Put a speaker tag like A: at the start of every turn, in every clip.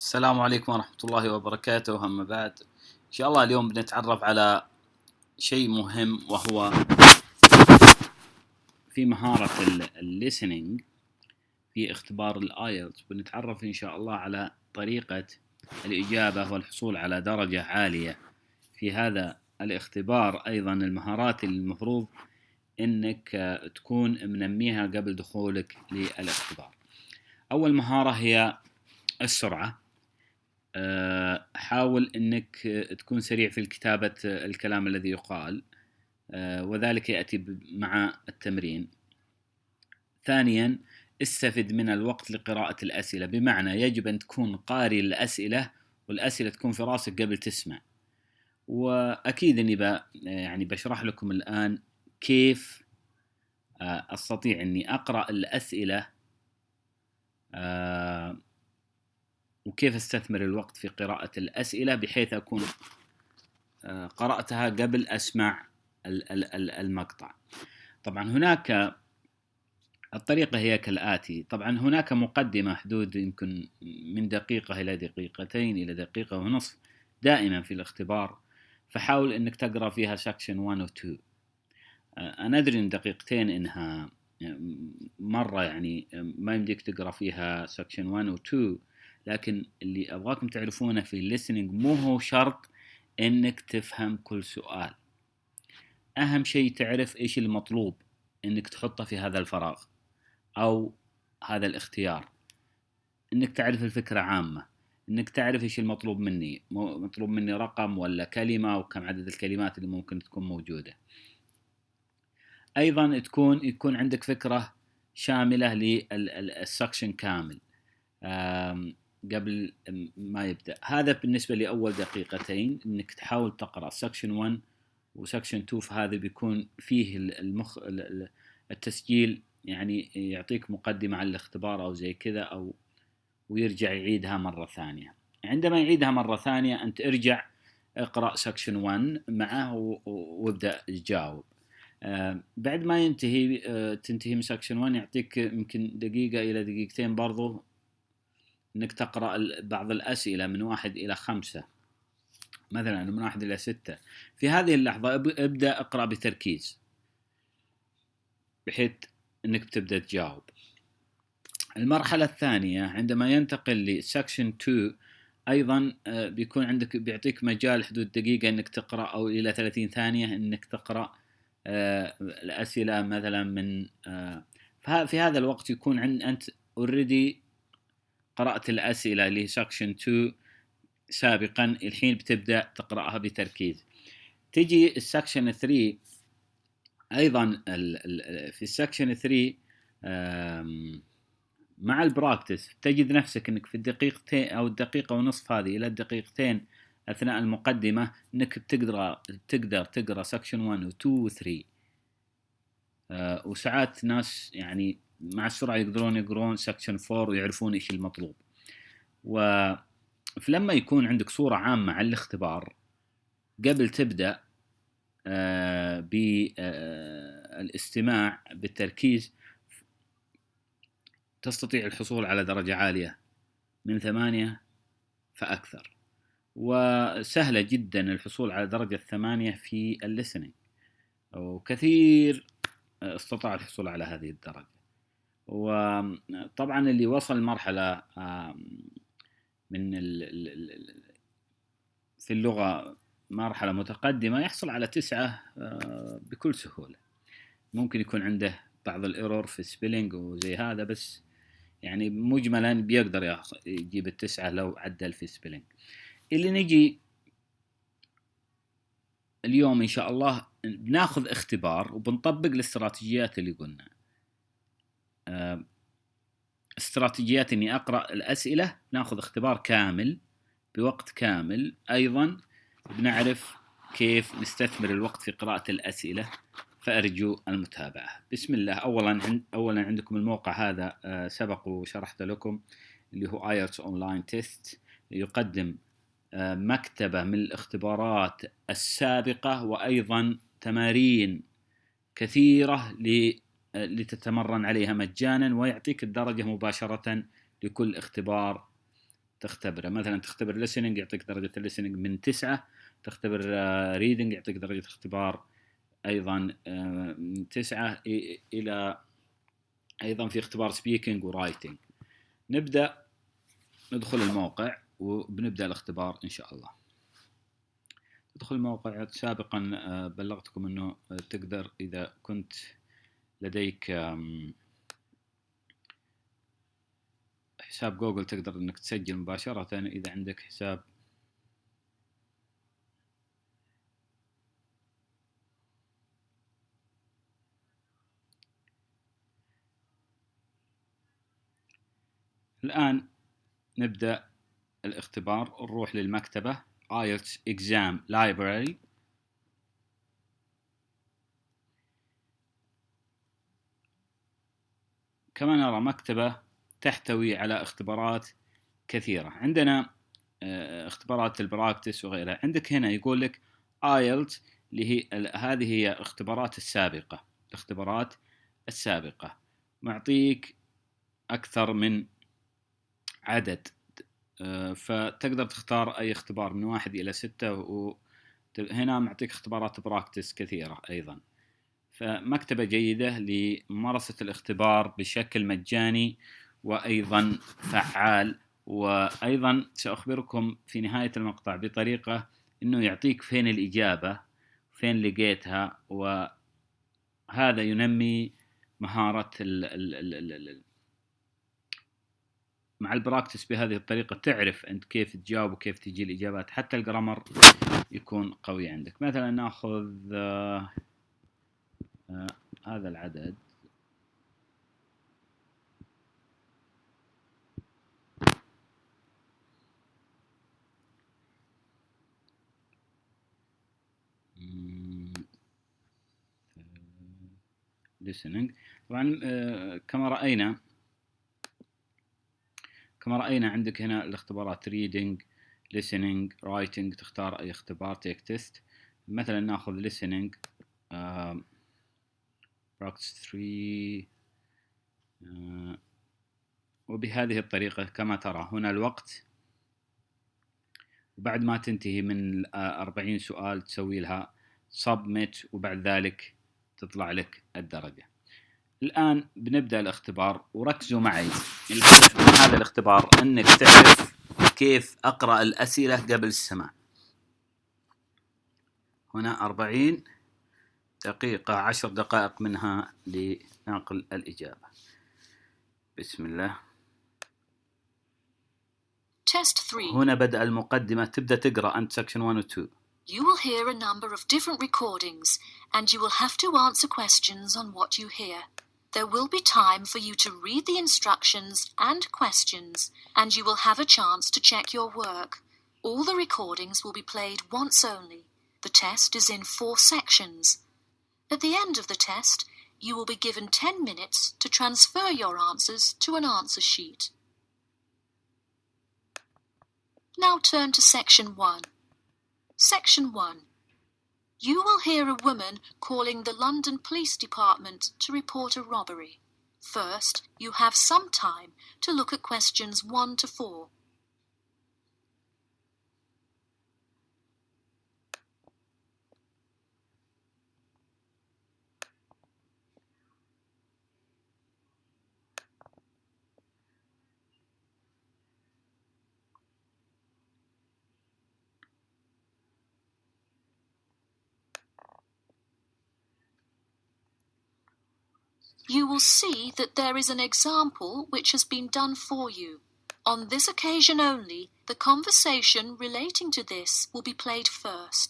A: السلام عليكم ورحمة الله وبركاته. أما بعد، إن شاء الله اليوم بنتعرف على شيء مهم، وهو في مهارة listening في اختبار IELTS. بنتعرف إن شاء الله على طريقة الإجابة والحصول على درجة عالية في هذا الاختبار. أيضا المهارات اللي المفروض إنك تكون منميها قبل دخولك للاختبار. أول مهارة هي السرعة. حاول أنك تكون سريع في الكتابة الكلام الذي يقال، وذلك يأتي مع التمرين. ثانيا، استفد من الوقت لقراءة الأسئلة، بمعنى يجب أن تكون قارئ الأسئلة والأسئلة تكون في راسك قبل تسمع. وأكيد أني بشرح لكم الآن كيف أستطيع أني أقرأ الأسئلة وكيف استثمر الوقت في قراءة الأسئلة بحيث أكون قرأتها قبل أسمع المقطع. طبعا هناك الطريقة هي كالآتي. طبعا هناك مقدمة حدود يمكن من دقيقة إلى دقيقتين إلى دقيقة ونصف دائما في الاختبار، فحاول أنك تقرأ فيها section 1 و 2. أنا أدري أن دقيقتين إنها مرة ما يمديك تقرأ فيها section 1 و 2، لكن اللي أبغاكم تعرفونه في listening مو هو شرط إنك تفهم كل سؤال. أهم شيء تعرف إيش المطلوب إنك تحطه في هذا الفراغ أو هذا الاختيار، إنك تعرف الفكرة عامة، إنك تعرف إيش المطلوب مني، مطلوب مني رقم ولا كلمة وكم عدد الكلمات اللي ممكن تكون موجودة. أيضا يكون عندك فكرة شاملة للسكشن كامل قبل ما يبدأ. هذا بالنسبة لأول دقيقتين، إنك تحاول تقرأ سكشن 1 وسكشن 2، فهذا بيكون فيه التسجيل يعطيك مقدمة على الاختبار أو زي كذا، أو ويرجع يعيدها مرة ثانية. عندما يعيدها مرة ثانية أنت ارجع اقرأ سكشن 1 معه وابدأ تجاوب. بعد ما تنتهي من سكشن 1 يعطيك يمكن دقيقة إلى دقيقتين برضو إنك تقرأ بعض الأسئلة من 1 إلى 5، مثلا من 1 إلى 6. في هذه اللحظة ابدأ اقرأ بتركيز بحيث إنك تبدأ تجاوب. المرحلة الثانية عندما ينتقل لسكشن 2 أيضا بيعطيك مجال حدود دقيقة إنك تقرأ، أو إلى 30 ثانية إنك تقرأ الأسئلة مثلا من في هذا الوقت يكون أنت already قرأت الأسئلة لسكشن 2 سابقا، الحين بتبدأ تقرأها بتركيز. تجي السكشن 3 أيضا. في السكشن 3 مع البراكتس تجد نفسك أنك في الدقيقتين أو الدقيقة ونصف هذه إلى الدقيقتين أثناء المقدمة أنك تقدر تقرأ سكشن 1 و 2 و 3. وساعات ناس مع السرعة يقدرون يقرون سكشن 4 ويعرفون إيش المطلوب. فلما يكون عندك صورة عامة عن الاختبار قبل تبدأ بالاستماع بالتركيز، تستطيع الحصول على درجة عالية من 8 فأكثر. وسهلة جدا الحصول على درجة 8 في الليسننج، وكثير استطاع الحصول على هذه الدرجة. وطبعا اللي وصل مرحلة من في اللغة مرحلة متقدمة يحصل على 9 بكل سهولة. ممكن يكون عنده بعض الإيرور في السبيلينج وزي هذا، بس مجملا بيقدر يجيب 9 لو عدل في السبيلينج. اللي نجي اليوم إن شاء الله بناخذ اختبار وبنطبق الاستراتيجيات اللي قلنا. استراتيجيات إني أقرأ الأسئلة، ناخذ اختبار كامل بوقت كامل. أيضا بنعرف كيف نستثمر الوقت في قراءة الأسئلة، فأرجو المتابعة. بسم الله. أولا عندكم الموقع هذا سبق وشرحت لكم، اللي هو IELTS Online Test. يقدم مكتبة من الاختبارات السابقة وأيضا تمارين كثيرة لتتمرن عليها مجانا، ويعطيك الدرجة مباشرة لكل اختبار تختبره. مثلا تختبر listening يعطيك درجة listening من 9، تختبر reading يعطيك درجة اختبار أيضا من 9 إلى أيضا في اختبار speaking و writing. ندخل الموقع وبنبدأ الاختبار إن شاء الله. تدخل الموقع. سابقا بلغتكم أنه تقدر إذا كنت لديك حساب جوجل تقدر أنك تسجل مباشرة. إذا عندك حساب الآن نبدأ الاختبار. نروح للمكتبة IELTS Exam Library. كما نرى مكتبة تحتوي على اختبارات كثيرة. عندنا اختبارات البراكتس وغيرها. عندك هنا يقول لك IELTS اللي هذه هي الاختبارات السابقة. معطيك أكثر من عدد، فتقدر تختار أي اختبار من 1 إلى 6. وهنا معطيك اختبارات براكتس كثيرة أيضا. فمكتبة جيدة لممارسة الاختبار بشكل مجاني وأيضا فعال. وأيضا سأخبركم في نهاية المقطع بطريقة أنه يعطيك فين الإجابة، فين لقيتها، وهذا ينمي مهارة مع البراكتس. بهذه الطريقة تعرف أنت كيف تجاوب وكيف تجي الإجابات، حتى الجرامر يكون قوي عندك. مثلا نأخذ هذا العدد. listening. طبعا كما رأينا عندك هنا الاختبارات reading listening writing. تختار أي اختبار take test. مثلا نأخذ listening practice 3. وبهذه الطريقة كما ترى هنا الوقت، وبعد ما تنتهي من 40 سؤال تسوي لها submit، وبعد ذلك تطلع لك الدرجة. الآن بنبدأ الاختبار، وركزوا معي. الهدف من هذا الاختبار أنك تعرف كيف أقرأ الأسئلة قبل السماع. هنا 40 دقيقة، 10 دقائق منها لنقل الإجابة. بسم الله. هنا بدأ المقدمة. تبدأ تقرأ أنت section 1 و 2.
B: You will hear a number of different recordings, and you will have to answer questions on what you hear. There will be time for you to read the instructions and questions, and you will have a chance to check your work. All the recordings will be played once only. The test is in 4 sections. At the end of the test, you will be given 10 minutes to transfer your answers to an answer sheet. Now turn to section 1. Section 1. You will hear a woman calling the London Police Department to report a robbery. First, you have some time to look at questions 1 to 4. You will see that there is an example which has been done for you. On this occasion only, the conversation relating to this will be played first.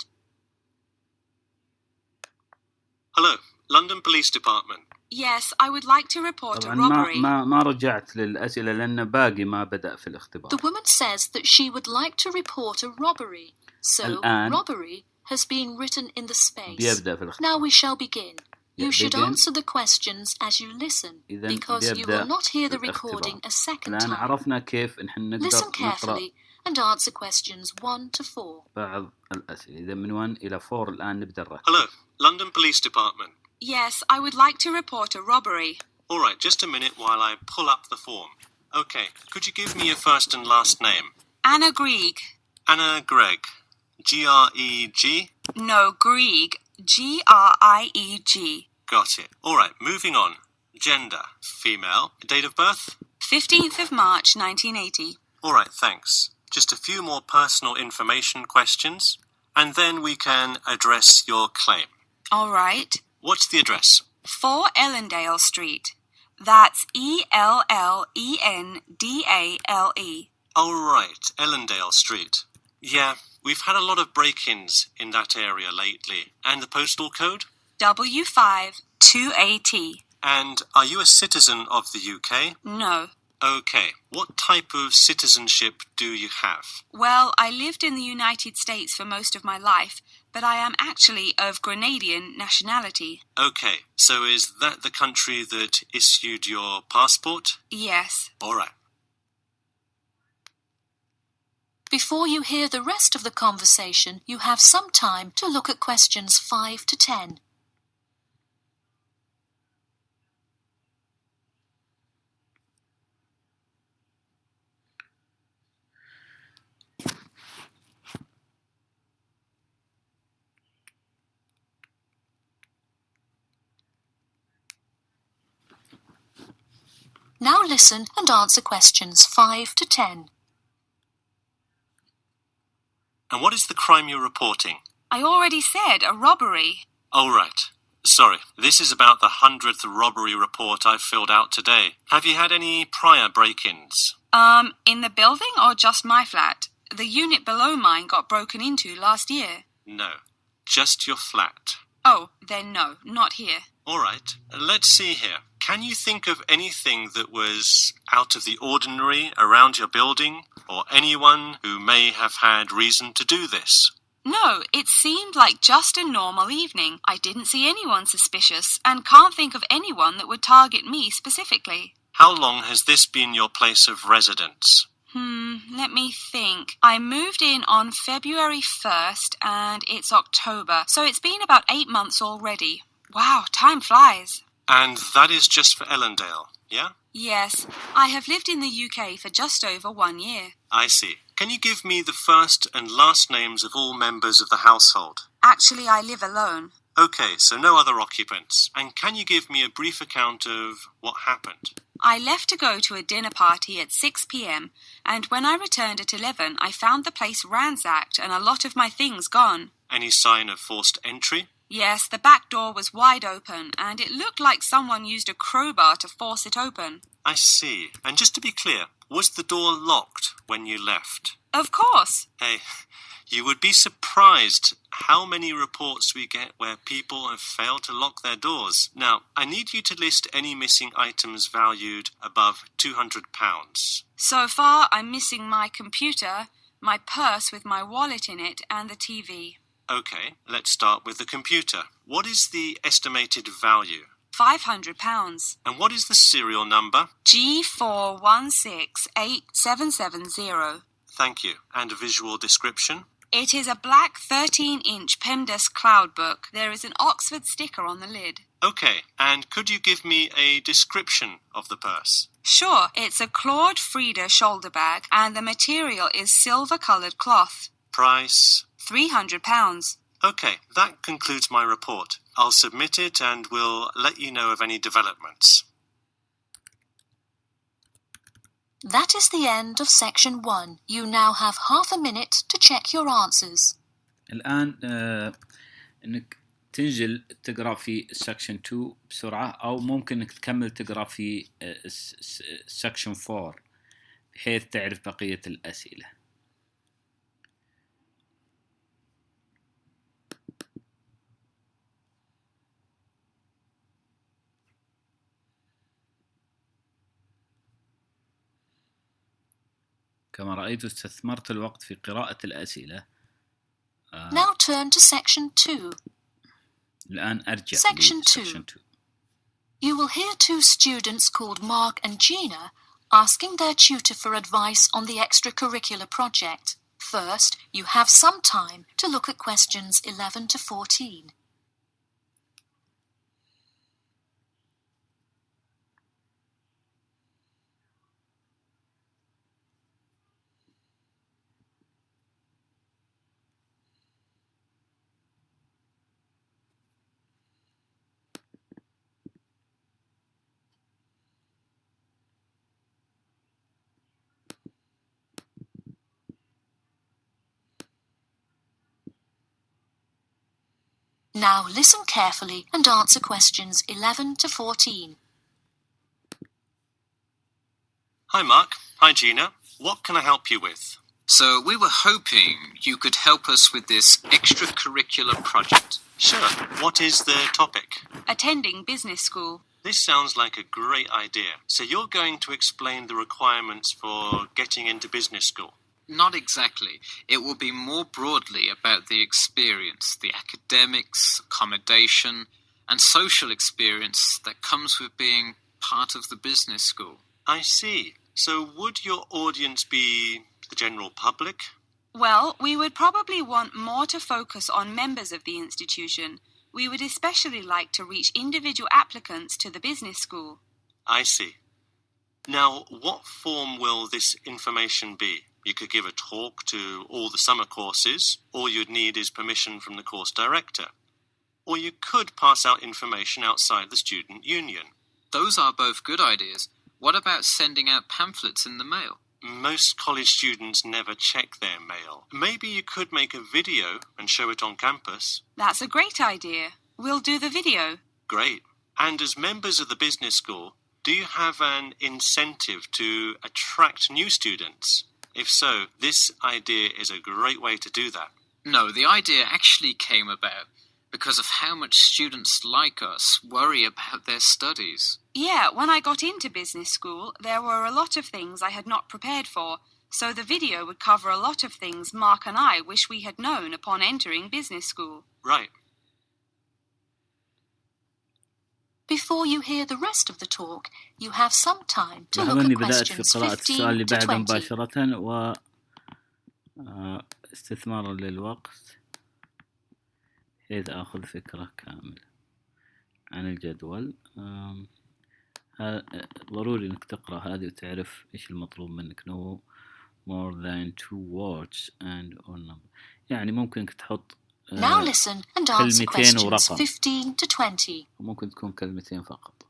C: Hello, London Police Department.
B: Yes, I would like to report a robbery.
A: ما رجعت للأسئلة لأن باقي ما بدأ في الاختبار.
B: The woman says that she would like to report a robbery. So, robbery has been written in the space. Now we shall begin. You should answer the questions as you listen, because you will not hear the recording a second time. Listen carefully and answer questions 1 to 4.
A: بعض الأسئلة. إذا من 1 إلى 4 الآن نبدأ الركض.
C: Hello, London Police Department.
B: Yes, I would like to report a robbery.
C: All right, just a minute while I pull up the form. Okay, could you give me your first and last name?
D: Anna Grieg.
C: Anna Gregg. G-R-E-G?
D: No, Grieg. G-R-I-E-G.
C: Got it. All right, moving on. Gender, female. Date of birth?
D: 15th of March, 1980.
C: All right, thanks. Just a few more personal information questions, and then we can address your claim.
D: All right.
C: What's the address?
D: 4 Ellendale Street. That's E-L-L-E-N-D-A-L-E.
C: Oh, right, Ellendale Street. Yeah, we've had a lot of break-ins in that area lately. And the postal code?
D: W5 2AT.
C: And are you a citizen of the UK?
D: No.
C: Okay, what type of citizenship do you have?
D: Well, I lived in the United States for most of my life, but I am actually of Grenadian nationality.
C: Okay, so is that the country that issued your passport?
D: Yes.
C: All right.
B: Before you hear the rest of the conversation, you have some time to look at questions 5 to 10. Now listen and answer questions 5 to 10.
C: And what is the crime you're reporting?
D: I already said a robbery.
C: Oh, right. Sorry, this is about the 100th robbery report I've filled out today. Have you had any prior break-ins?
D: In the building or just my flat? The unit below mine got broken into last year.
C: No, just your flat.
D: Oh, then no, not here.
C: All right, let's see here. Can you think of anything that was out of the ordinary around your building, or anyone who may have had reason to do this?
D: No, it seemed like just a normal evening. I didn't see anyone suspicious and can't think of anyone that would target me specifically.
C: How long has this been your place of residence?
D: Let me think. I moved in on February 1st and it's October, so it's been about 8 months already. Wow, time flies.
C: And that is just for Ellendale, yeah?
D: Yes, I have lived in the UK for just over 1 year.
C: I see. Can you give me the first and last names of all members of the household?
D: Actually, I live alone.
C: Okay, so no other occupants. And can you give me a brief account of what happened?
D: I left to go to a dinner party at 6 p.m, and when I returned at 11, I found the place ransacked and a lot of my things gone.
C: Any sign of forced entry?
D: Yes, the back door was wide open, and it looked like someone used a crowbar to force it open.
C: I see. And just to be clear, was the door locked when you left?
D: Of course.
C: Hey, you would be surprised how many reports we get where people have failed to lock their doors. Now, I need you to list any missing items valued above £200.
D: So far, I'm missing my computer, my purse with my wallet in it, and the TV.
C: Okay, let's start with the computer. What is the estimated value?
D: £500.
C: And what is the serial number?
D: G41687770.
C: Thank you. And a visual description?
D: It is a black 13-inch PEMDAS cloud book. There is an Oxford sticker on the lid.
C: Okay, and could you give me a description of the purse?
D: Sure, it's a Claude Frieda shoulder bag, and the material is silver-coloured cloth.
C: Price?
D: £300.
C: Okay, that concludes my report. I'll submit it and we'll let you know of any developments.
B: That is the end of section 1. You now have half a minute to check your answers.
A: الآن إنك تنجل تقرأ في section 2 بسرعة، أو ممكن إنك تكمل تقرأ في section 4 بحيث تعرف بقية الأسئلة. كما رأيت استثمرت الوقت في قراءة الأسئلة.
B: Now turn to section 2.
A: الآن أرجع
B: Section 2. You will hear 2 students called Mark and Gina asking their tutor for advice on the extracurricular project. First, you have some time to look at questions 11 to 14. Now listen carefully and answer questions 11 to 14.
C: Hi, Mark. Hi, Gina. What can I help you with?
E: So we were hoping you could help us with this extracurricular project.
C: Sure. What is the topic?
D: Attending business school.
C: This sounds like a great idea. So you're going to explain the requirements for getting into business school?
E: Not exactly. It will be more broadly about the experience, the academics, accommodation, and social experience that comes with being part of the business school.
C: I see. So would your audience be the general public?
D: Well, we would probably want more to focus on members of the institution. We would especially like to reach individual applicants to the business school.
C: I see. Now, what form will this information be? You could give a talk to all the summer courses. All you'd need is permission from the course director. Or you could pass out information outside the student union.
E: Those are both good ideas. What about sending out pamphlets in the mail?
C: Most college students never check their mail. Maybe you could make a video and show it on campus.
D: That's a great idea. We'll do the video.
C: Great. And as members of the business school, do you have an incentive to attract new students? If so, this idea is a great way to do that.
E: No, the idea actually came about because of how much students like us worry about their studies.
D: Yeah, when I got into business school, there were a lot of things I had not prepared for, so the video would cover a lot of things Mark and I wish we had known upon entering business school.
C: Right.
B: Before you hear the rest of the talk, you have some time to look
A: لاحظوا
B: at
A: بدأت في
B: questions
A: قراءة السؤال اللي
B: 15 to
A: بعده
B: 20.
A: مباشرة واستثمارا للوقت بحيث أخذ فكرة كاملة عن الجدول. ضروري إنك تقرأ هذه وتعرف إيش المطلوب منك. No more than 2 words and or number. يعني ممكن إنك تحط
B: Now listen and answer
A: كلمتين
B: questions
A: ورقم.
B: 15 to 20.
A: ممكن تكون كلمتين فقط.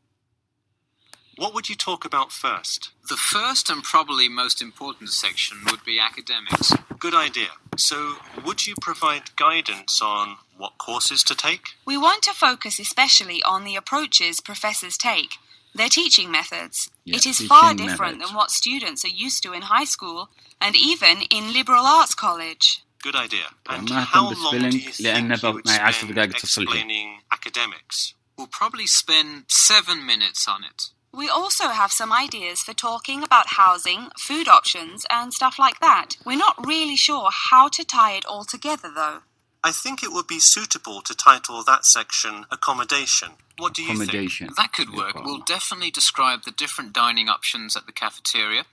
C: What would you talk about first?
E: The first and probably most important section would be academics.
C: Good idea. So, would you provide guidance on what courses to take?
D: We want to focus especially on the approaches professors take, their teaching methods.
A: Yes,
D: it is
A: teaching
D: far different
A: methods.
D: than what students are used to in high school and even in liberal arts college.
C: Good idea. And
A: ما
C: how
A: أهتم
C: long do you
A: بالspelling لأن
C: think you would
A: معي 10
C: spend
A: دقائق تصلحي.
C: explaining academics?
E: We'll probably spend 7 minutes on it.
D: We also have some ideas for talking about housing, food options, and stuff like that. We're not really sure how to tie it all together, though.
C: I think it would be suitable to title that section Accommodation. What do you think?
A: Accommodation.
E: That could work. We'll definitely describe the different dining options at the cafeteria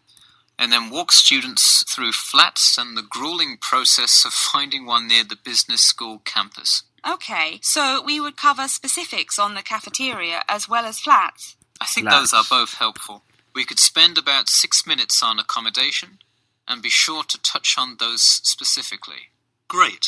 E: and then walk students through flats and the grueling process of finding one near the business school campus.
D: Okay, so we would cover specifics on the cafeteria as well as flats.
E: I think
A: Flats.
E: those are both helpful. We could spend about 6 minutes on accommodation and be sure to touch on those specifically.
C: Great.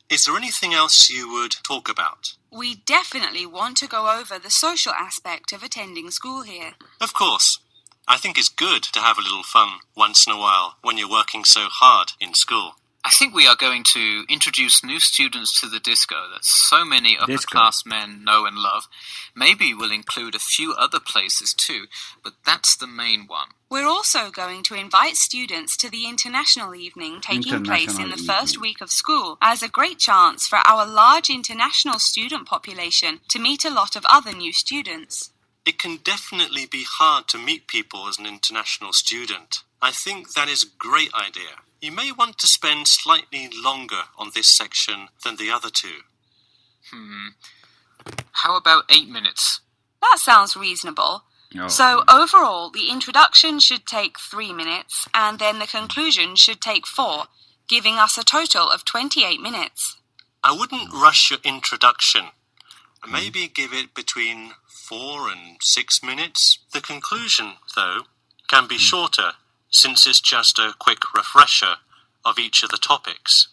C: Is there anything else you would talk about?
D: We definitely want to go over the social aspect of attending school here.
C: Of course. I think it's good to have a little fun once in a while when you're working so hard in school.
E: I think we are going to introduce new students to the disco that so many upper-class men know and love. Maybe we'll include a few other places too, but that's the main one.
D: We're also going to invite students to the International Evening taking place in the first week of school as a great chance for our large international student population to meet a lot of other new students.
C: It can definitely be hard to meet people as an international student. I think that is a great idea. You may want to spend slightly longer on this section than the other two.
E: How about 8 minutes?
D: That sounds reasonable.
A: Oh.
D: So overall, the introduction should take 3 minutes, and then the conclusion should take 4, giving us a total of 28 minutes.
C: I wouldn't rush your introduction. Maybe give it between 4 and 6 minutes. The conclusion, though, can be shorter since it's just a quick refresher of each of the topics.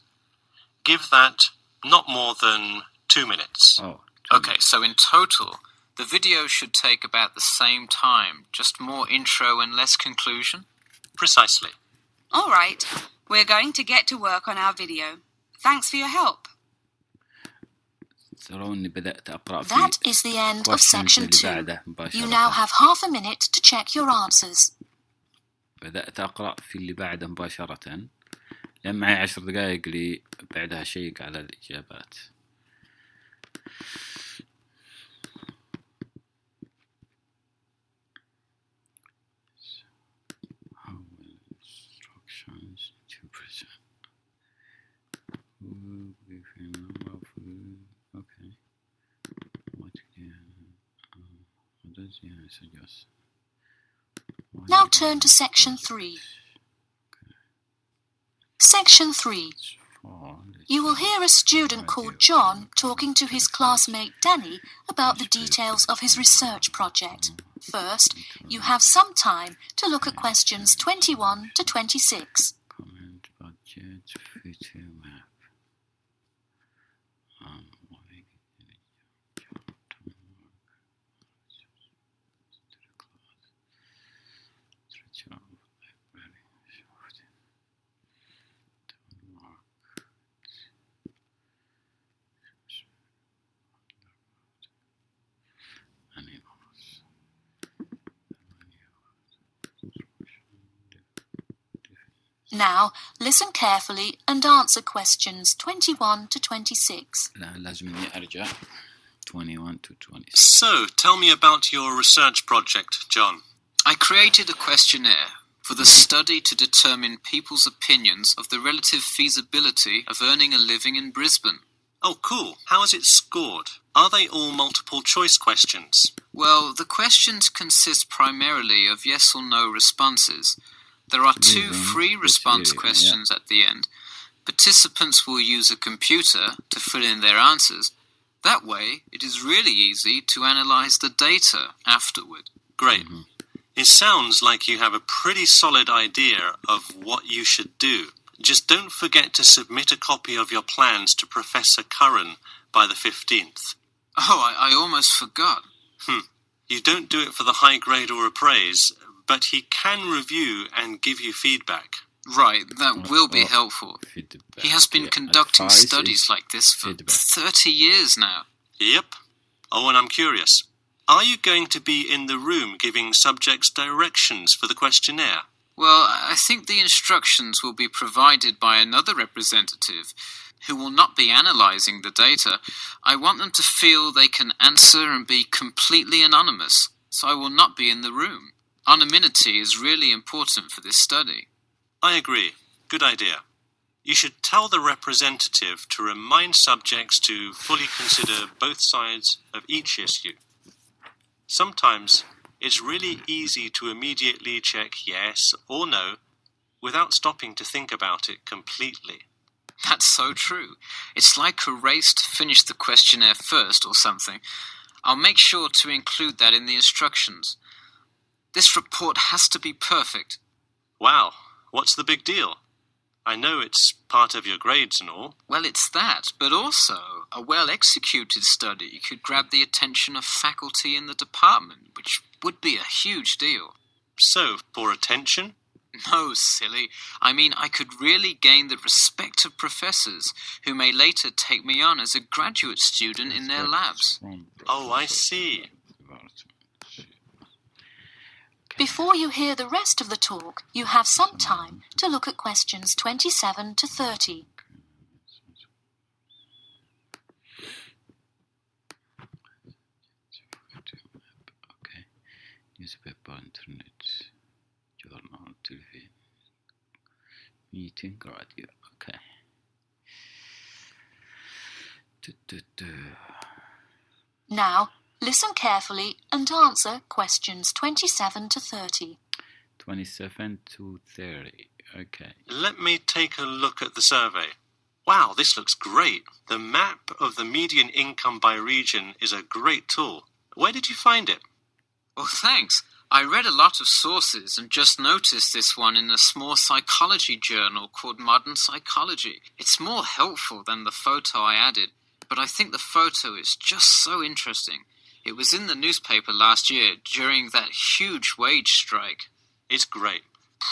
C: Give that not more than 2 minutes.
A: Oh,
E: Okay, so in total, the video should take about the same time, just more intro and less conclusion?
C: Precisely.
D: All right, we're going to get to work on our video. Thanks for your help.
A: تروني بدأت أقرأ في
B: That is the end of section
A: questions
B: 2.
A: اللي بعده مباشرة.
B: You now have half a minute to check your answers.
A: بدأت أقرأ في اللي بعده مباشرة، لأن معي 10 دقائق لي بعدها شيء على الإجابات.
B: Now turn to section 3. Section 3. You will hear a student called John talking to his classmate Danny about the details of his research project. First, you have some time to look at questions 21 to 26.
A: Comment, budget, future map.
B: Now, listen carefully and answer questions 21 to 26.
A: لا لازم إني أرجع 21 to 26.
C: So, tell me about your research project, John.
E: I created a questionnaire for the study to determine people's opinions of the relative feasibility of earning a living in Brisbane.
C: Oh, cool. How is it scored? Are they all multiple choice questions?
E: Well, the questions consist primarily of yes or no responses. There are 2 free response questions at the end. Participants will use a computer to fill in their answers. That way, it is really easy to analyze the data afterward.
C: Great. It sounds like you have a pretty solid idea of what you should do. Just don't forget to submit a copy of your plans to Professor Curran by the 15th.
E: Oh, I almost forgot.
C: You don't do it for the high grade or appraise, but he can review and give you feedback.
E: Right, that will be helpful.
A: Feedback.
E: He has been conducting
A: Advice
E: studies
A: is
E: like this for
A: feedback.
E: 30 years now.
C: Yep. Oh, and I'm curious. Are you going to be in the room giving subjects directions for the questionnaire?
E: Well, I think the instructions will be provided by another representative who will not be analysing the data. I want them to feel they can answer and be completely anonymous, so I will not be in the room. Anonymity is really important for this study.
C: I agree. Good idea. You should tell the representative to remind subjects to fully consider both sides of each issue. Sometimes it's really easy to immediately check yes or no without stopping to think about it completely.
E: That's so true. It's like a race to finish the questionnaire first or something. I'll make sure to include that in the instructions. This report has to be perfect.
C: Wow, what's the big deal? I know it's part of your grades and all.
E: Well, it's that, but also a well-executed study could grab the attention of faculty in the department, which would be a huge deal.
C: So, for attention?
E: No, silly. I mean, I could really gain the respect of professors who may later take me on as a graduate student in their labs.
C: Oh, I see.
B: Before you hear the rest of the talk, you have some time to look at questions 27 to 30.
A: Okay. Newspaper, internet, journal, television, meeting, radio. Okay.
B: Now, listen carefully and answer questions 27 to 30.
A: 27 to 30. Okay.
C: Let me take a look at the survey. Wow, this looks great. The map of the median income by region is a great tool. Where did you find it?
E: Oh, thanks. I read a lot of sources and just noticed this one in a small psychology journal called Modern Psychology. It's more helpful than the photo I added, but I think the photo is just so interesting. It was in the newspaper last year during that huge wage strike.
C: It's great.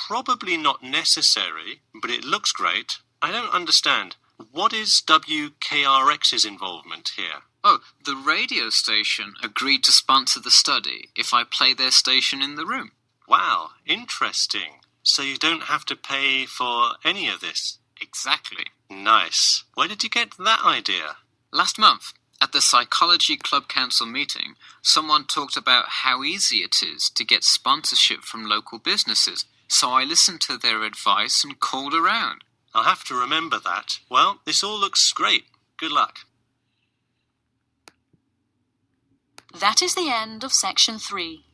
C: Probably not necessary, but it looks great. I don't understand. What is WKRX's involvement here?
E: Oh, the radio station agreed to sponsor the study if I play their station in the room.
C: Wow, interesting. So you don't have to pay for any of this?
E: Exactly.
C: Nice. Where did you get that idea?
E: Last month, at the Psychology Club Council meeting, someone talked about how easy it is to get sponsorship from local businesses, so I listened to their advice and called around.
C: I'll have to remember that. Well, this all looks great. Good luck.
B: That is the end of section 3.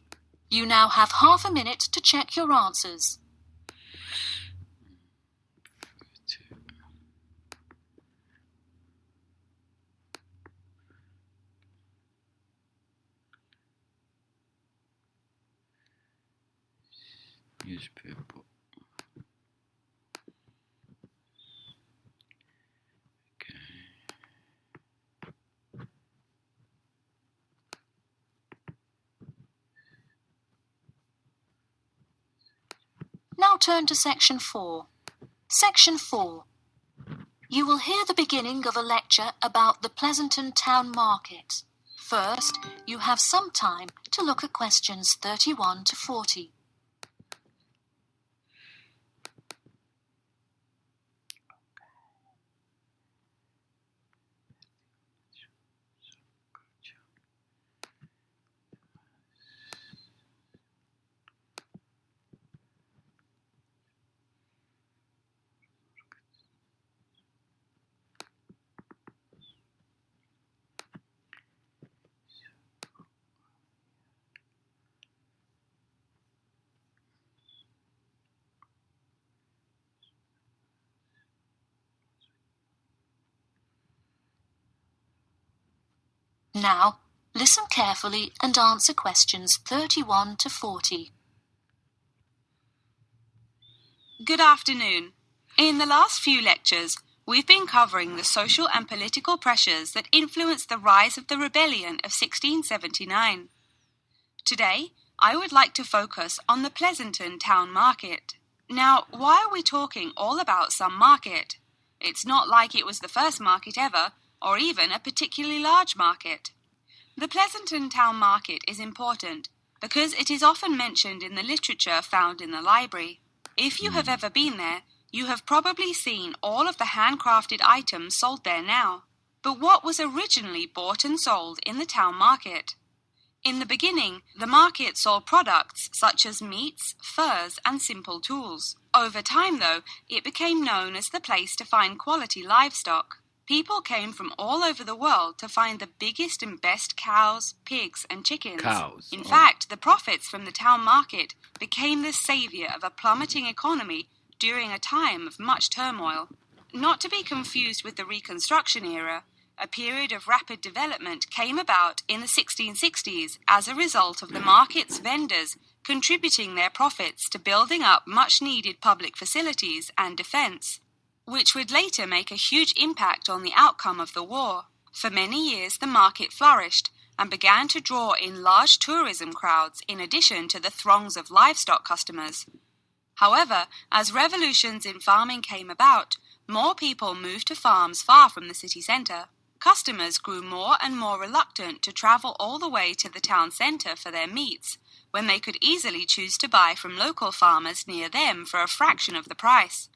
B: You now have half a minute to check your answers.
A: Newspaper. Okay.
B: Now turn to section 4. Section 4. You will hear the beginning of a lecture about the Pleasanton Town Market. First, you have some time to look at questions 31 to 40. Now, listen carefully and answer questions 31 to 40.
D: Good afternoon. In the last few lectures, we've been covering the social and political pressures that influenced the rise of the rebellion of 1679. Today, I would like to focus on the Pleasanton Town Market. Now, why are we talking all about some market? It's not like it was the first market ever, or even a particularly large market. The Pleasanton Town Market is important because it is often mentioned in the literature found in the library. If you have ever been there, you have probably seen all of the handcrafted items sold there now. But what was originally bought and sold in the town market? In the beginning, the market sold products such as meats, furs, and simple tools. Over time, though, it became known as the place to find quality livestock. People came from all over the world to find the biggest and best cows, pigs, and chickens. In fact, the profits from the town market became the savior of a plummeting economy during a time of much turmoil. Not to be confused with the Reconstruction Era, a period of rapid development came about in the 1660s as a result of the market's vendors contributing their profits to building up much-needed public facilities and defense, which would later make a huge impact on the outcome of the war. For many years, the market flourished and began to draw in large tourism crowds in addition to the throngs of livestock customers. However, as revolutions in farming came about, more people moved to farms far from the city centre. Customers grew more and more reluctant to travel all the way to the town centre for their meats, when they could easily choose to buy from local farmers near them for a fraction of the price.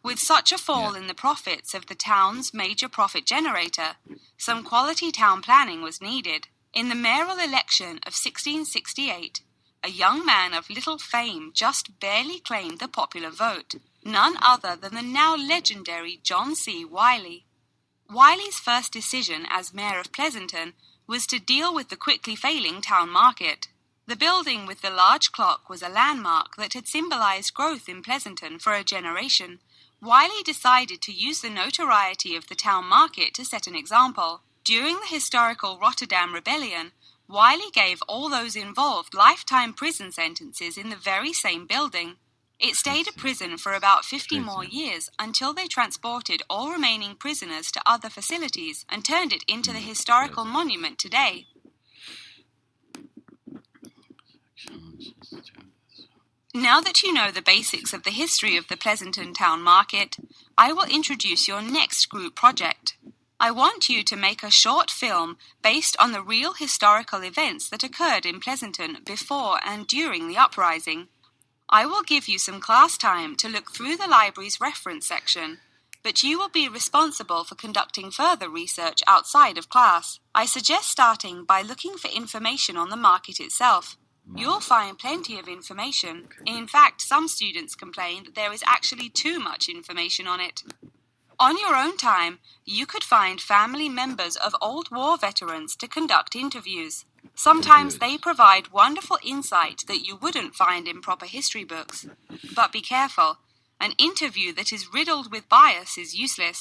D: With such a fall in the profits of the town's major profit generator, some quality town planning was needed. In the mayoral election of 1668, a young man of little fame just barely claimed the popular vote, none other than the now legendary John C. Wiley. Wiley's first decision as mayor of Pleasanton was to deal with the quickly failing town market. The building with the large clock was a landmark that had symbolized growth in Pleasanton for a generation. Wiley decided to use the notoriety of the town market to set an example. During the historical Rotterdam Rebellion, Wiley gave all those involved lifetime prison sentences in the very same building. It stayed a prison for about 50 more years until they transported all remaining prisoners to other facilities and turned it into the historical monument today. Now that you know the basics of the history of the Pleasanton Town Market, I will introduce your next group project. I want you to make a short film based on the real historical events that occurred in Pleasanton before and during the uprising. I will give you some class time to look through the library's reference section, but you will be responsible for conducting further research outside of class. I suggest starting by looking for information on the market itself. You'll find plenty of information. In fact, some students complain that there is actually too much information on it. On your own time, you could find family members of old war veterans to conduct interviews. Sometimes they provide wonderful insight that you wouldn't find in proper history books. But be careful. An interview that is riddled with bias is useless.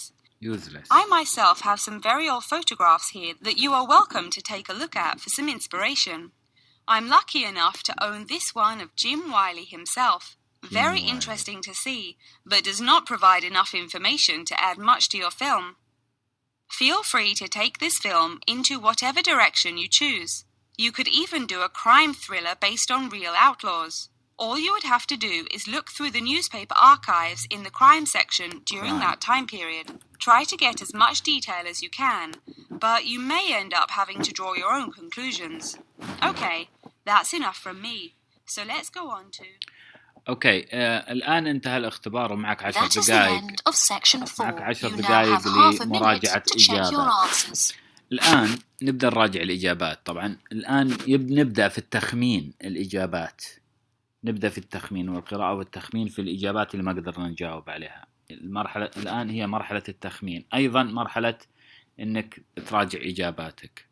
D: I myself have some very old photographs here that you are welcome to take a look at for some inspiration. I'm lucky enough to own this one of Jim Wiley himself. Very interesting to see, but does not provide enough information to add much to your film. Feel free to take this film into whatever direction you choose. You could even do a crime thriller based on real outlaws. All you would have to do is look through the newspaper archives in the crime section during that time period. Try to get as much detail as you can, but you may end up having to draw your own conclusions. Okay, that's enough from me. So let's go on to...
A: اوكي الآن انتهى الاختبار ومعك 10
B: That is the
A: دقائق.
B: end of section 4.
A: معك 10
B: You now
A: دقائق
B: have half a minute
A: لمراجعة
B: to check your
A: إجابات.
B: answers.
A: الآن نبدأ نراجع الإجابات. طبعا الآن نبدأ في التخمين الإجابات. نبدأ في التخمين والقراءة والتخمين في الإجابات اللي ما قدرنا نجاوب عليها. المرحلة الآن هي مرحلة التخمين. أيضا مرحلة إنك تراجع إجاباتك.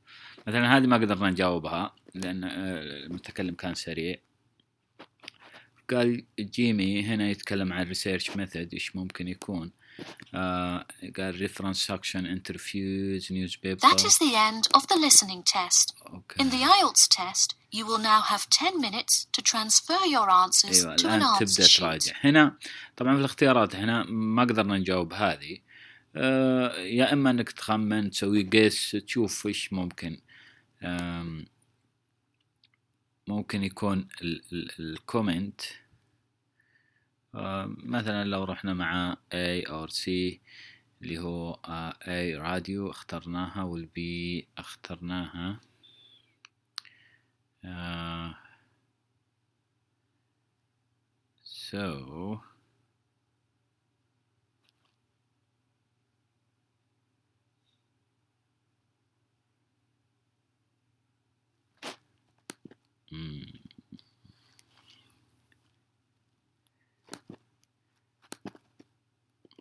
A: مثلا هذه ما قدرنا نجاوبها لأن المتكلم كان سريع. قال جيمي هنا يتكلم عن research method إيش ممكن يكون. قال reconstruction interviews newspaper.
B: That is the end of the listening test.
A: Okay.
B: In the IELTS test, you will now have 10 minutes to transfer your answers to an
A: الآن
B: answer
A: تبدأ
B: sheet.
A: تراجع. هنا طبعا في الاختيارات هنا ما قدرنا نجاوب هذه. يا إما إنك تخمن تسوي قيس تشوف إيش ممكن. ممكن يكون الكومنت مثلا لو رحنا مع A or C اللي هو A راديو اخترناها والB اخترناها so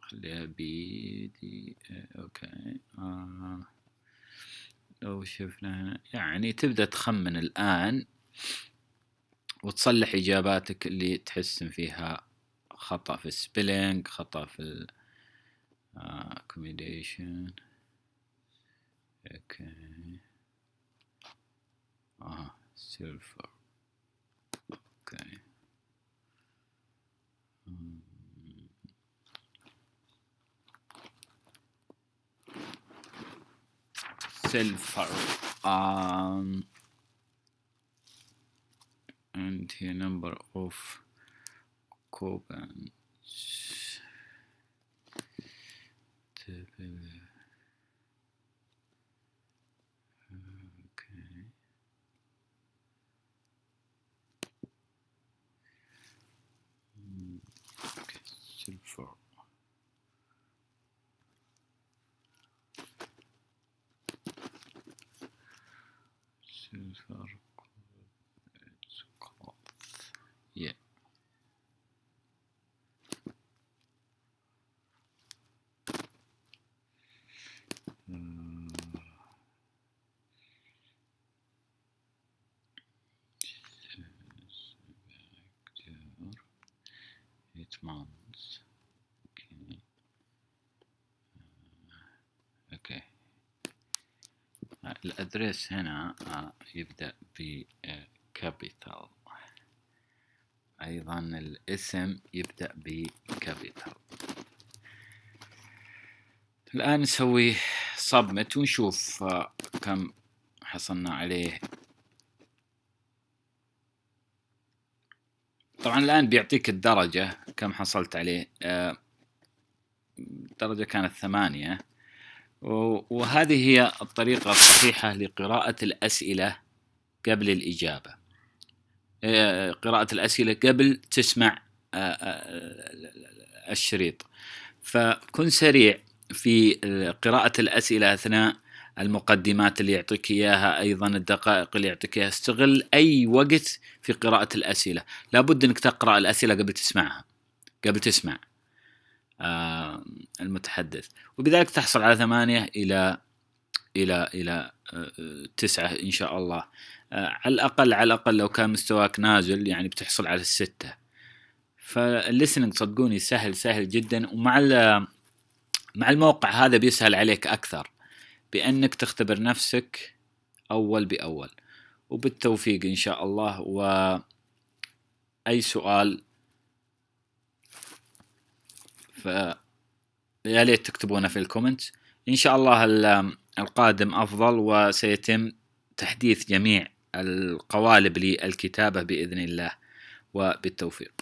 A: خليها بي دي اوكي. لو شفنا هنا يعني تبدأ تخمن الآن وتصلح إجاباتك اللي تحس فيها خطأ في السبيلينج، خطأ في accommodation. اوكي silver. اوكي silver and here number of coupons. Okay, silver. Silver. It's cloth. Yeah. months. Okay. Okay. الأدرس هنا يبدأ بكابيتال. أيضا الاسم يبدأ بكابيتال. الآن نسوي صبمت ونشوف كم حصلنا عليه. طبعا الآن بيعطيك الدرجة كم حصلت عليه. الدرجة كانت 8 وهذه هي الطريقة الصحيحة لقراءة الأسئلة قبل الإجابة. قراءة الأسئلة قبل تسمع الشريط. فكن سريع في قراءة الأسئلة أثناء المقدمات اللي يعطيك إياها، أيضا الدقائق اللي يعطيك إياها. استغل أي وقت في قراءة الأسئلة. لابد أنك تقرأ الأسئلة قبل تسمعها، قبل تسمع المتحدث، وبذلك تحصل على 8 إلى 9 إن شاء الله. على الأقل لو كان مستواك نازل يعني بتحصل على 6. فالليسننج صدقوني سهل جدا، ومع مع الموقع هذا بيسهل عليك أكثر بأنك تختبر نفسك أول بأول. وبالتوفيق إن شاء الله. وأي سؤال فيا ليت تكتبونه في الكومنت. إن شاء الله القادم أفضل، وسيتم تحديث جميع القوالب للكتابة بإذن الله، وبالتوفيق.